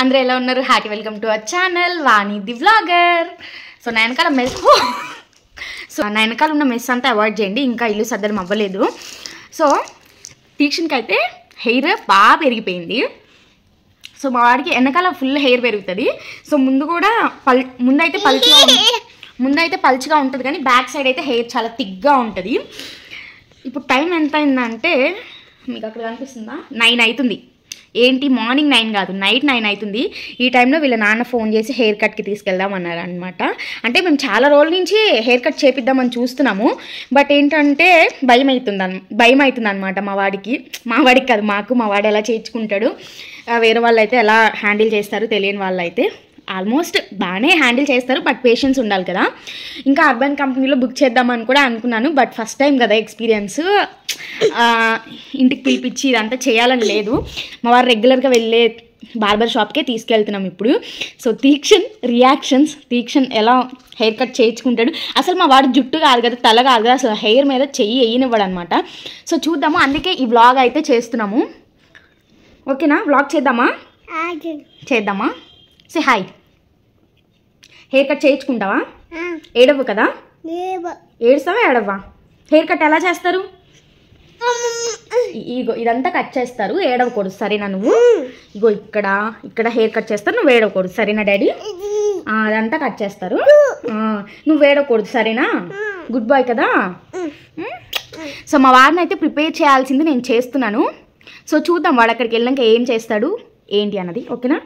అందరూ ఎలా ఉన్నారు? Happy welcome to our channel Vani the vlogger. So నా వెనకాల ఉన్న మెస్ అంతా అవాయిడ్ చేయండి, ఇంకా ఇల్లు సర్దడం అవ్వలేదు. సో తీక్షన్కి అయితే హెయిర్ బాగా పెరిగిపోయింది. సో మా వాడికి వెనకాల ఫుల్ హెయిర్ పెరుగుతుంది. సో ముందైతే పల్చగా ఉంటుంది, కానీ బ్యాక్ సైడ్ అయితే హెయిర్ చాలా థిక్గా ఉంటుంది. ఇప్పుడు టైం ఎంత అయిందంటే మీకు అక్కడ కనిపిస్తుందా? 9 అవుతుంది. ఏంటి మార్నింగ్ 9 కాదు, నైట్ 9 అవుతుంది. ఈ టైంలో వీళ్ళ నాన్న ఫోన్ చేసి హెయిర్ కట్కి తీసుకెళ్దామన్నారు అనమాట. అంటే మేము చాలా రోజుల నుంచి హెయిర్ కట్ చేపిద్దామని చూస్తున్నాము, బట్ ఏంటంటే భయం అవుతుంది అనమాట మా వాడికి కాదు, మా వాడు ఎలా చేయించుకుంటాడు, వేరే వాళ్ళు అయితే ఎలా హ్యాండిల్ చేస్తారు తెలియని వాళ్ళు అయితే ఆల్మోస్ట్ బాగానే హ్యాండిల్ చేస్తారు, బట్ పేషెన్స్ ఉండాలి కదా. ఇంకా అర్బన్ కంపెనీలో బుక్ చేద్దామని కూడా అనుకున్నాను, బట్ ఫస్ట్ టైం కదా ఎక్స్పీరియన్స్, ఇంటికి పిలిపించి ఇదంతా చేయాలని లేదు. మా వారు రెగ్యులర్గా వెళ్ళే బార్బర్ షాప్కే తీసుకెళ్తున్నాం ఇప్పుడు. సో తీక్షన్ ఎలా హెయిర్ కట్ చేయించుకుంటాడు. అసలు మా వాడు జుట్టు కాదు కదా, తల కాదు కదా, అసలు హెయిర్ మీద చెయ్యి వేయనివ్వడు అనమాట. సో చూద్దాము, అందుకే ఈ వ్లాగ్ అయితే చేస్తున్నాము. ఓకేనా, వ్లాగ్ చేద్దామా? Say hi. హెయిర్ కట్ చేయించుకుంటావా? ఏడవ్వు కదా? ఏడుస్తావా ఏడవ్వా? హెయిర్ కట్ ఎలా చేస్తారు? ఇగో ఇదంతా కట్ చేస్తారు, ఏడవకూడదు సరేనా నువ్వు. ఇగో ఇక్కడ హెయిర్ కట్ చేస్తారు, నువ్వు ఏడవకూడదు సరేనా డాడీ. అదంతా కట్ చేస్తారు, నువ్వు ఏడవకూడదు సరేనా. గుడ్ బాయ్ కదా. సో మా వారిని అయితే ప్రిపేర్ చేయాల్సింది నేను చేస్తున్నాను. సో చూద్దాం వాడు అక్కడికి వెళ్ళాక ఏం చేస్తాడు ఏంటి అన్నది. ఓకేనా.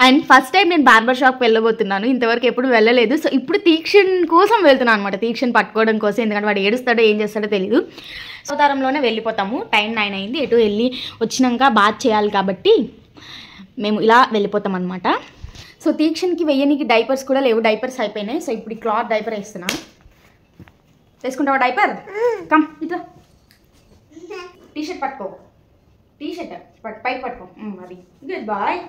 అండ్ ఫస్ట్ టైం నేను బార్బర్ షాప్కి వెళ్ళబోతున్నాను, ఇంతవరకు ఎప్పుడు వెళ్ళలేదు. సో ఇప్పుడు తీక్షన్ కోసం వెళ్తున్నాను అనమాట, తీక్షన్ పట్టుకోవడం కోసం. ఎందుకంటే వాడు ఏడుస్తాడో ఏం చేస్తాడో తెలీదు. సోతారంలోనే వెళ్ళిపోతాము, టైం 9 అయింది. ఎటు వెళ్ళి వచ్చినాక బాత్ చేయాలి కాబట్టి మేము ఇలా వెళ్ళిపోతాం అనమాట. సో తీక్షన్కి వెయ్యనికి డైపర్స్ కూడా లేవు, డైపర్స్ అయిపోయినాయి. సో ఇప్పుడు ఈ క్లాత్ డైపర్ వేస్తున్నా. వేసుకుంటావా డైపర్? కమ్ ఇట్లా టీషర్ట్ పట్టుకో, టీషర్ట్ పైకి పట్టుకో, అది గుడ్ బాయ్.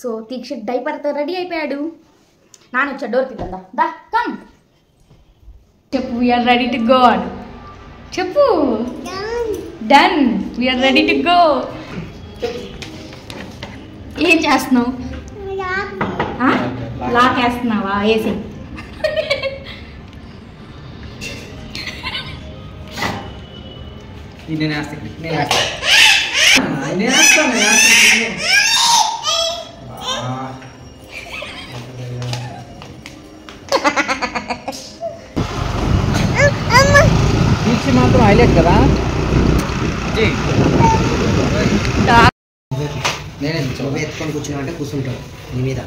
సో తీక్ష డైపర్తో రెడీ అయిపోయాడు. నాన్న వచ్చా, డోర్ తీద్దా. దా కమ్ చెప్పు, వీఆర్ రెడీ టు గో అని చెప్పు. Done, we're ready to go. ఏం చేస్తున్నావు? లాక్ వేస్తున్నావా? వేసి మాత్రం హైలైట్ కదా. నేనే ఎత్తుకొని కూర్చున్నా అంటే కూర్చుంటాడు నీ మీద.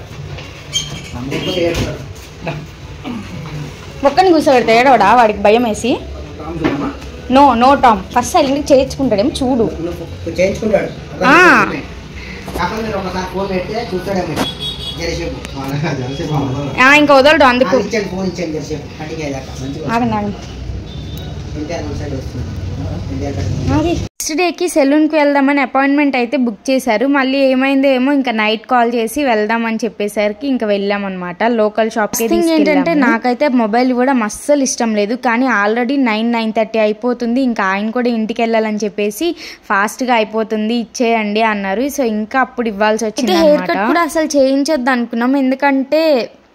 ఒక్కని కూర్చోబెడతా ఏడవడా? వాడికి భయం వేసి నో టామ్. ఫస్ట్ సైలెంట్గా చేయించుకుంటాడేమో చూడు. చేయించుకుంటాడు ఇంకా వదలడు అందుకు. నెక్స్ట్ డేకి సెలూన్కి వెళ్దామని అపాయింట్మెంట్ అయితే బుక్ చేశారు. మళ్ళీ ఏమైందో ఏమో, ఇంకా నైట్ కాల్ చేసి వెళ్దామని చెప్పేసరికి ఇంకా వెళ్ళామన్నమాట లోకల్ షాప్కి. ఏంటంటే నాకైతే మొబైల్ ఇవ్వడం అస్సలు ఇష్టం లేదు, కానీ ఆల్రెడీ 9:30 అయిపోతుంది. ఇంకా ఆయన కూడా ఇంటికి వెళ్ళాలని చెప్పేసి ఫాస్ట్గా అయిపోతుంది ఇచ్చేయండి అన్నారు. సో ఇంకా అప్పుడు ఇవ్వాల్సి వచ్చింది. హెయిర్ కట్ కూడా అసలు చేయించొద్దు అనుకున్నాం, ఎందుకంటే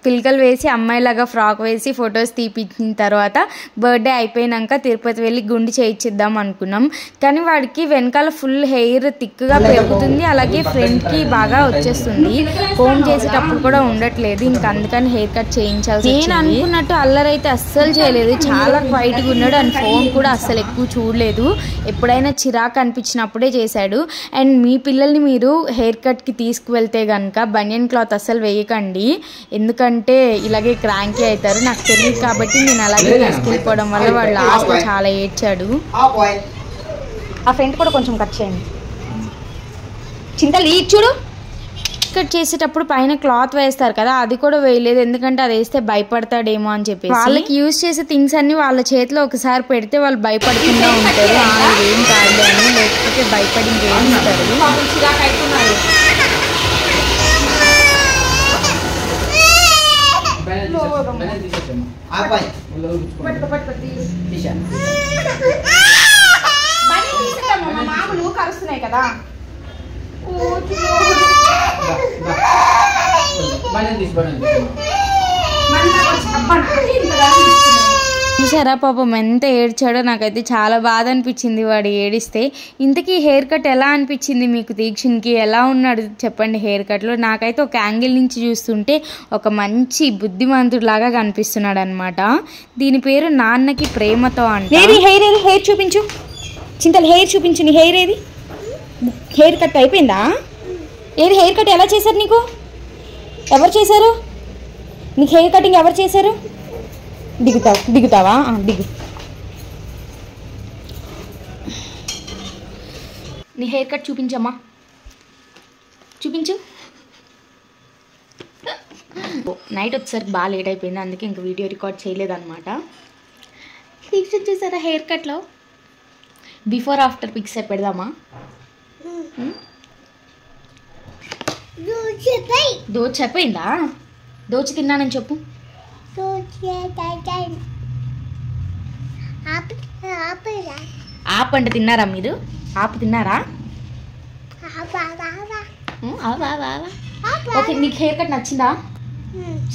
పిల్కలు వేసి అమ్మాయిలాగా ఫ్రాక్ వేసి ఫొటోస్ తీపించిన తర్వాత బర్త్డే అయిపోయినాక తిరుపతి వెళ్ళి గుండు చేయించిద్దాం అనుకున్నాం. కానీ వాడికి వెనకాల ఫుల్ హెయిర్ థిక్గా పెరుగుతుంది, అలాగే ఫ్రంట్కి బాగా వచ్చేస్తుంది. కోమ్ చేసేటప్పుడు కూడా ఉండట్లేదు, ఇంకా అందుకని హెయిర్ కట్ చేయించాల్సి. నేను అనుకున్నట్టు అల్లరైతే అస్సలు చేయలేదు, చాలా క్వైట్గా ఉన్నాడు. అండ్ ఫోన్ కూడా అస్సలు ఎక్కువ చూడలేదు, ఎప్పుడైనా చిరాకు అనిపించినప్పుడే చేశాడు. అండ్ మీ పిల్లల్ని మీరు హెయిర్ కట్కి తీసుకువెళ్తే కనుక బనియన్ క్లాత్ అస్సలు వేయకండి, ఎందుకంటే ఇలాగే క్రాంకీ అవుతారు. నాకు తెలియదు కాబట్టి నేను అలాగే తీసుకెళ్ళిపోవడం వల్ల వాడు లాస్ట్ చాలా ఏడ్చాడు. ఆ ఫ్రంట్ కూడా కొంచెం కట్ చేయండి చింతలు. చూడు కట్ చేసేటప్పుడు పైన క్లాత్ వేస్తారు కదా, అది కూడా వేయలేదు, ఎందుకంటే అది వేస్తే భయపడతాడేమో అని చెప్పి. వాళ్ళకి యూజ్ చేసే థింగ్స్ అన్ని వాళ్ళ చేతిలో ఒకసారి పెడితే వాళ్ళు భయపడకుండా ఉంటారు, ఏం కాదు అని, లేకపోతే భయపడి ఇంకేమిస్తారు. ఆపాయ్ మామూలు కరుస్తున్నాయి కదా. చూసారా పాపం ఎంత ఏడ్చాడో. నాకైతే చాలా బాధ అనిపించింది వాడు ఏడిస్తే. ఇంతకీ హెయిర్ కట్ ఎలా అనిపించింది మీకు? దీక్షన్కి ఎలా ఉన్నాడు చెప్పండి హెయిర్ కట్లో. నాకైతే ఒక యాంగిల్ నుంచి చూస్తుంటే ఒక మంచి బుద్ధిమంతుడిలాగా కనిపిస్తున్నాడు అనమాట. దీని పేరు నాన్నకి ప్రేమతో అంటే. హెయిర్ ఏది? హెయిర్ చూపించు చింతలు, హెయిర్ చూపించు. నీ హెయిర్ ఏది? హెయిర్ కట్ అయిపోయిందా? ఏది హెయిర్ కట్ ఎలా చేశారు నీకు? ఎవరు చేశారు నీకు హెయిర్ కటింగ్? ఎవరు చేశారు? దిగుతావా? దిగు. నీ హెయిర్ కట్ చూపించమ్మా, చూపించు. నైట్ వచ్చేసరికి బాగా లేట్ అయిపోయింది, అందుకే ఇంక వీడియో రికార్డ్ చేయలేదన్నమాట. పిక్స్ చూసారా హెయిర్ కట్లో? బిఫోర్ ఆఫ్టర్ పిక్స్ పెడదామా? దోచి అయిపోయిందా? దోచి తిన్నానని చెప్పు. ఆపు అంటే తిన్నారా మీరు? ఆపు తిన్నారా? ఓకే, నీకు హెయిర్ కట్ నచ్చిందా?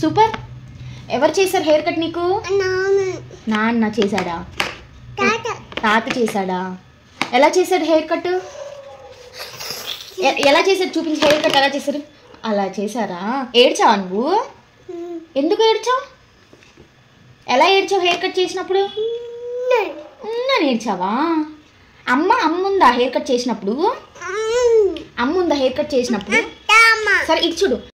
సూపర్. ఎవరు చేశారు హెయిర్ కట్ నీకు? నాన్న చేశాడా? తాత చేశాడా? ఎలా చేశాడు హెయిర్ కట్? ఎలా చేశారు చూపించి. హెయిర్ కట్ ఎలా చేశారు? అలా చేశారా? ఏడ్చావా నువ్వు? ఎందుకు ఏడ్చావు? ఎలా ఏడ్చావు హెయిర్ కట్ చేసినప్పుడు? ఏడ్చావా? అమ్ముందా హెయిర్ కట్ చేసినప్పుడు? అమ్ముందా హెయిర్ కట్ చేసినప్పుడు? సరే ఇటు చూడు.